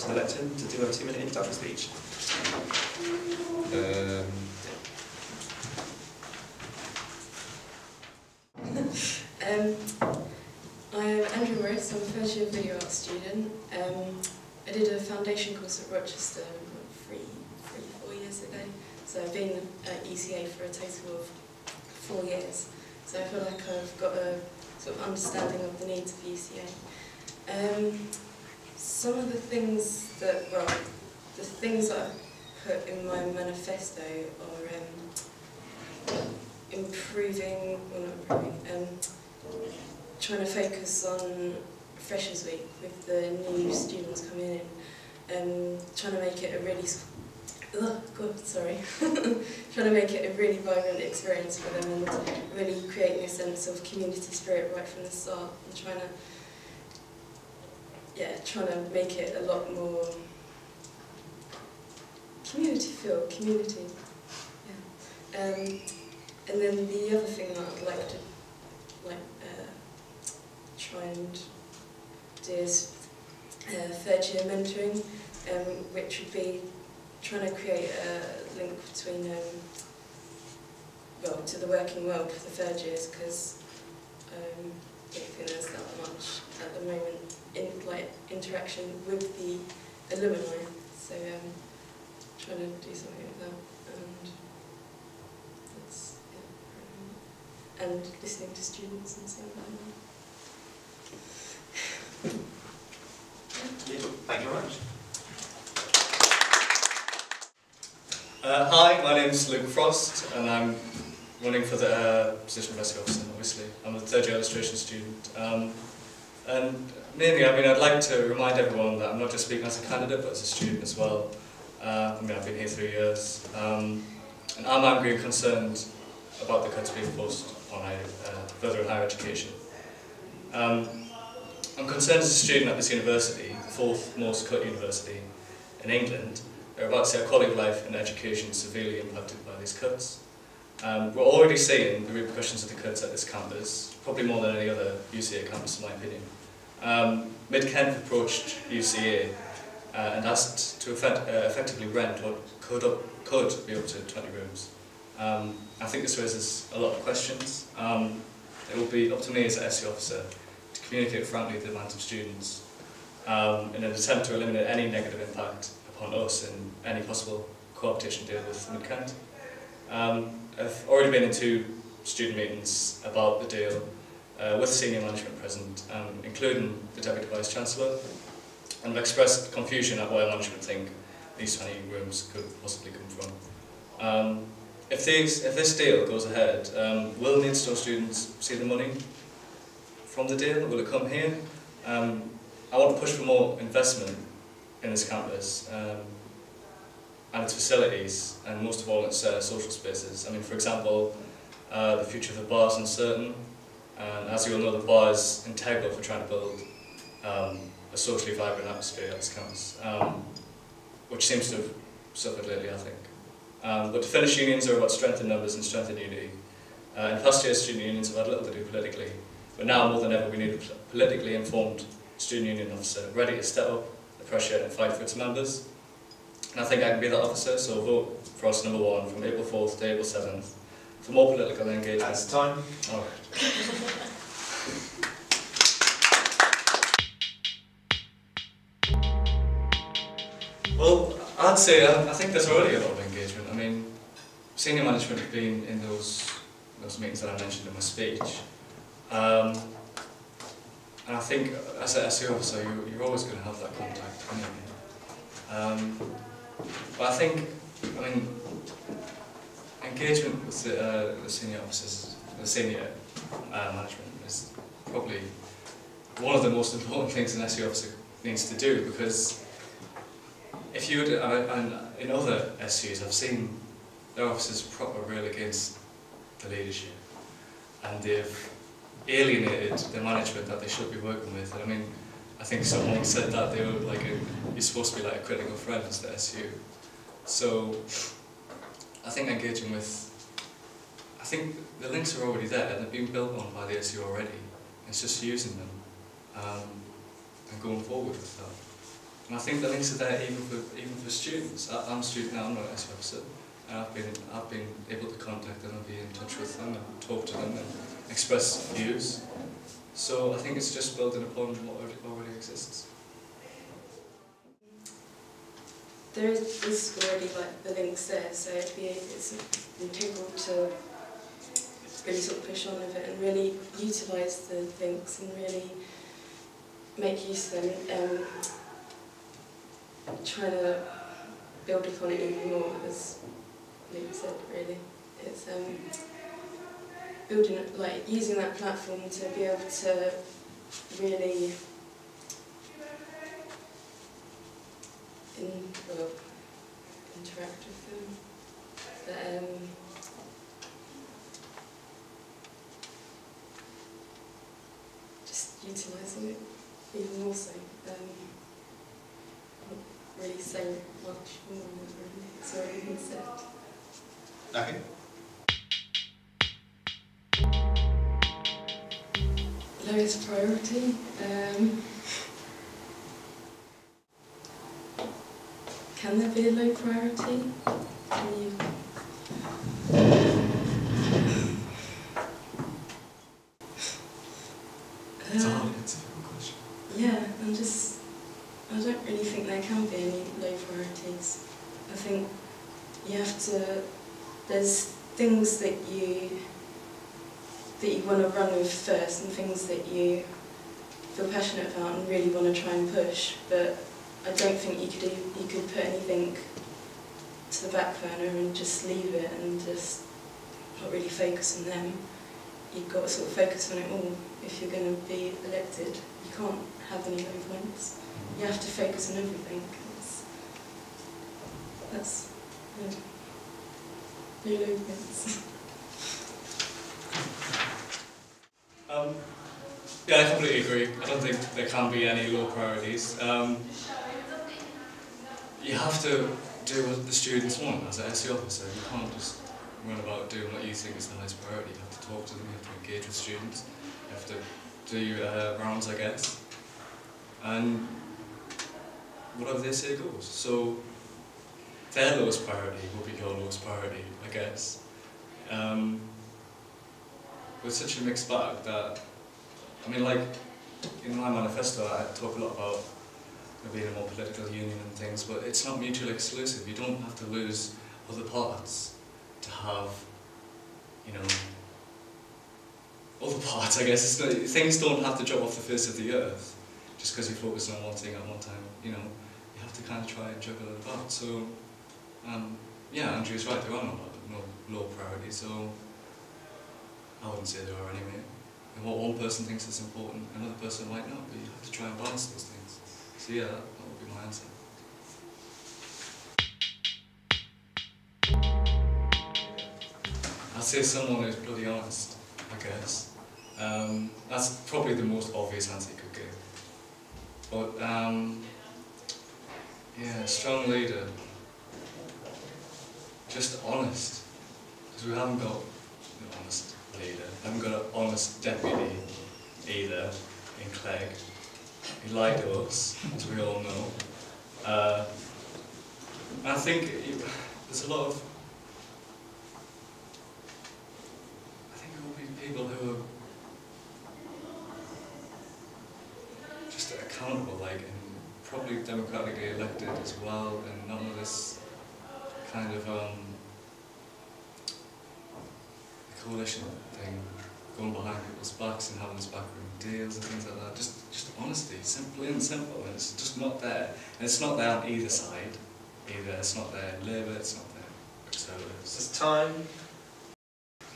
to elect him to do a 2-minute introduction speech. I'm Andrea, I'm a first year video art student. I did a foundation course at Rochester 4 years ago. So I've been at UCA for a total of 4 years. So I feel like I've got a sort of understanding of the needs of UCA. Some of the things that, the things that I put in my manifesto are trying to focus on Freshers Week with the new students coming in, trying to make it a really, trying to make it a really vibrant experience for them and really creating a sense of community spirit right from the start, and trying to make it a lot more community. Yeah. And then the other thing that I'd like to try and do is third year mentoring, which would be trying to create a link between to the working world for the third years, because I don't think there's that much at the moment in interaction with the alumni. So trying to do something like that, and that's and listening to students and stuff like that. Thank you very much. Hi, my name is Luke Frost, and I'm running for the position of SE officer, obviously. I'm a third year illustration student. And mainly, I'd like to remind everyone that I'm not just speaking as a candidate, but as a student as well. I've been here 3 years, and I'm angry and concerned about the cuts being forced on further and higher education. I'm concerned as a student at this university, the fourth most cut university in England. They're about to see our quality of life and education severely impacted by these cuts. We're already seeing the repercussions of the cuts at this campus, probably more than any other UCA campus in my opinion. Mid-Kent approached UCA and asked to effectively rent what could be up to 20 rooms. I think this raises a lot of questions. It will be up to me as an SE officer to communicate frankly the demands of students in an attempt to eliminate any negative impact upon us in any possible co-optation deal with Mid-Kent. I've already been in 2 student meetings about the deal with senior management present, including the Deputy Vice-Chancellor, and I've expressed confusion at where management think these 20 rooms could possibly come from. If this deal goes ahead, will Maidstone students see the money from the deal? Will it come here? I want to push for more investment in this campus and its facilities, and most of all its social spaces. For example, the future of the bar is uncertain, and as you all know, the bar is integral for trying to build a socially vibrant atmosphere at this campus, which seems to have suffered lately, I think. But to finish, unions are about strength in numbers and strength in unity. In past years, student unions have had little to do politically, but now more than ever we need a politically informed student union officer, ready to step up the pressure and fight for its members. And I think I can be that officer, so vote for us number 1 from April 4th to April 7th for more political engagement. That's time. Oh. Well, I'd say I think there's already a lot of engagement. Senior management have been in those meetings that I mentioned in my speech. And I think as an SE officer, you're always going to have that contact anyway. But I think, engagement with the senior officers, the senior management is probably one of the most important things an SE officer needs to do, because if you and in other SUs, I've seen their officers proper rail against the leadership, and they've alienated the management that they should be working with. I think someone said that they were you're supposed to be like a critical friend to the SU. So I think engaging with, I think the links are already there, they're being built on by the SU already. It's just using them and going forward with that. And I think the links are there even for students. I'm a student now, I'm not an SU officer, and I've been able to contact them and be in touch with them and talk to them and express views. So I think it's just building upon what already exists. There is already like the links there, so it's integral to really sort of push on with it and really utilise the links and really make use of them. Trying to build upon it even more, as Luke said. Really, it's building, like using that platform to be able to really interact with them. But, just utilising it even more so. Can't really say much more than that, really. It's already been said. Okay. Lowest priority. Can there be a low priority? Can you? It's a hard, it's a difficult question. Yeah, I don't really think there can be any low priorities. I think you have to, there's things that you want to run with first and things that you feel passionate about and really want to try and push, but I don't think you could put anything to the back burner and just leave it and just not really focus on them. You've got to sort of focus on it all. If you're going to be elected, you can't have any low points. You have to focus on everything. That's no low points. Yeah, I completely agree. I don't think there can be any low priorities. You have to do what the students want as an SE officer. You can't just run about doing what you think is the highest priority. You have to talk to them, you have to engage with students, you have to do rounds, I guess. And whatever they say goes. So their lowest priority will be your lowest priority, I guess. With such a mixed bag that, I mean, like, in my manifesto I talk a lot about being a more political union and things, but it's not mutually exclusive. You don't have to lose other parts to have, you know, other parts, I guess. It's not, things don't have to drop off the face of the earth just because you focus on one thing at one time. You know, you have to kind of try and juggle it about. So, yeah, Andrea's right, there are no low priorities, so I wouldn't say there are anyway. And what one person thinks is important, another person might not, but you have to try and balance those things. So yeah, that would be my answer. I'd say someone who's bloody honest, I guess. That's probably the most obvious answer you could give. But, yeah, strong leader. Just honest. Because we haven't got an honest leader. We haven't got an honest deputy either in Clegg. He lied to us, as we all know. And I think there's a lot of... I think there will be people who are just accountable, like, and probably democratically elected as well, and none of this kind of coalition thing, going behind people's backs and having these backroom deals and things like that. Just honesty, simply and simple, and it's just not there. And it's not there on either side, either. It's not there in Labour, it's not there in Conservatives. It's time.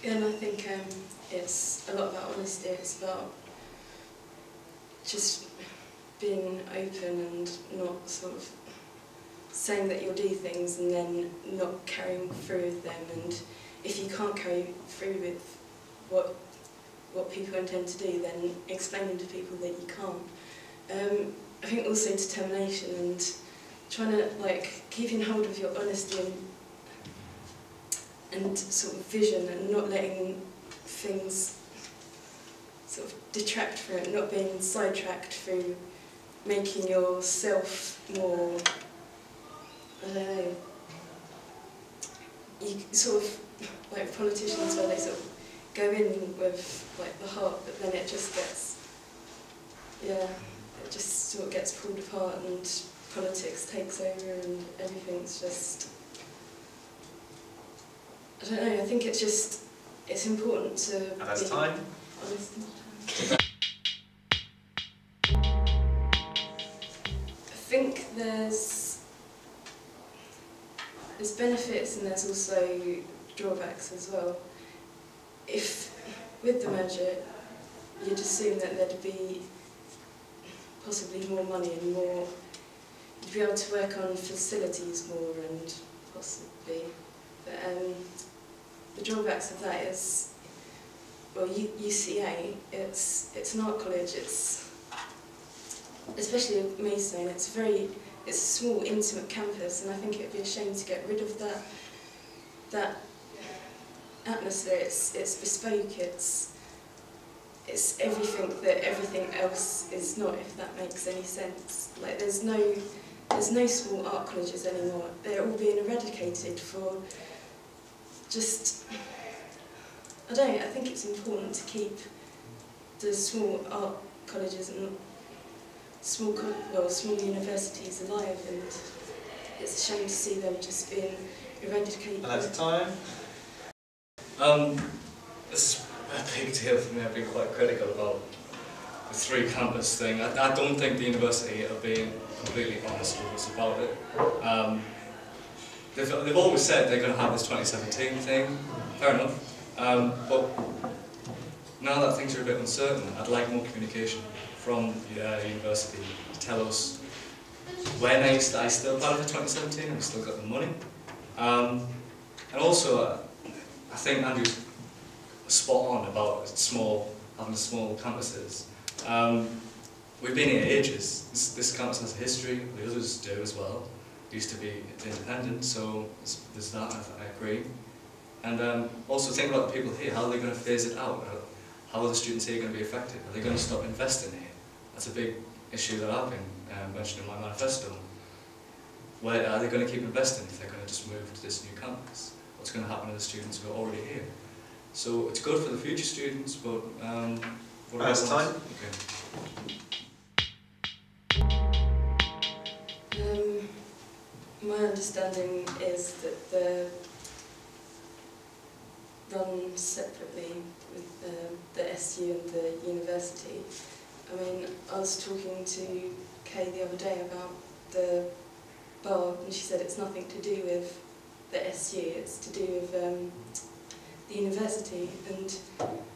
Yeah, and I think it's a lot about honesty. It's about just being open and not sort of saying that you'll do things and then not carrying through with them. And if you can't carry through with what people intend to do, then explaining to people that you can't. I think also determination and trying to like keeping hold of your honesty and sort of vision and not letting things sort of detract from it, not being sidetracked through making yourself more, I don't know, you sort of, like politicians where they sort of go in with like the heart, but then it just gets, yeah, it just sort of gets pulled apart and politics takes over and everything's just, I don't know, I think it's just, it's important to And that's time. honest. I think there's benefits and there's also drawbacks as well. If, with the merger, you'd assume that there'd be possibly more money and more, you'd be able to work on facilities more and possibly, but the drawbacks of that is, well, UCA, it's an art college, it's, especially at Maidstone, it's a small, intimate campus, and I think it'd be a shame to get rid of that atmosphere. It's bespoke, it's everything that everything else is not, if that makes any sense. Like there's no small art colleges anymore. They're all being eradicated for just, I don't know, I think it's important to keep the small art colleges and small universities alive, and it's a shame to see them just being eradicated. And that's time. This is a big deal for me. I've been quite critical about the three campus thing. I don't think the university are being completely honest with us about it. They've always said they're going to have this 2017 thing, fair enough, but now that things are a bit uncertain, I'd like more communication from the university to tell us when I still plan for 2017 and we've still got the money. And also, I think Andrew's spot on about having small campuses. We've been here ages. This campus has a history, the others do as well. It used to be independent, so there's that, I agree. And also think about the people here, how are they going to phase it out? How are the students here going to be affected? Are they going to stop investing here? That's a big issue that I've been mentioning in my manifesto. Where are they going to keep investing if they're going to just move to this new campus? What's going to happen to the students who are already here? So it's good for the future students, but what about That's time. Okay. My understanding is that they're run separately with the SU and the university. I mean, I was talking to Kay the other day about the bar, and she said it's nothing to do with the SU, it's to do with the university. And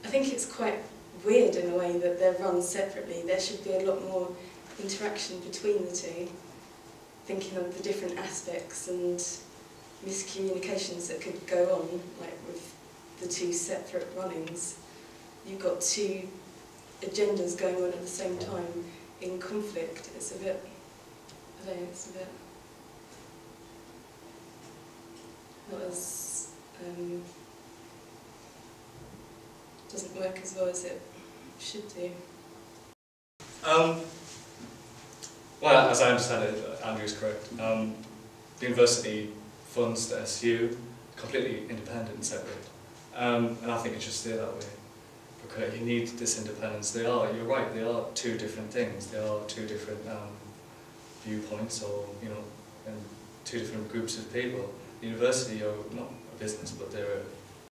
I think it's quite weird in a way that they're run separately. There should be a lot more interaction between the two, thinking of the different aspects and miscommunications that could go on, like with the two separate runnings. You've got two agendas going on at the same time in conflict. It's a bit, I don't know, it's a bit not as, doesn't work as well as it should do. Well, as I understand it, Andrew's correct. The university funds the SU, completely independent and separate. And I think it should stay that way. Because you need this independence. You're right, they are two different things. They are two different viewpoints, or, and two different groups of people. The university are not a business, but they're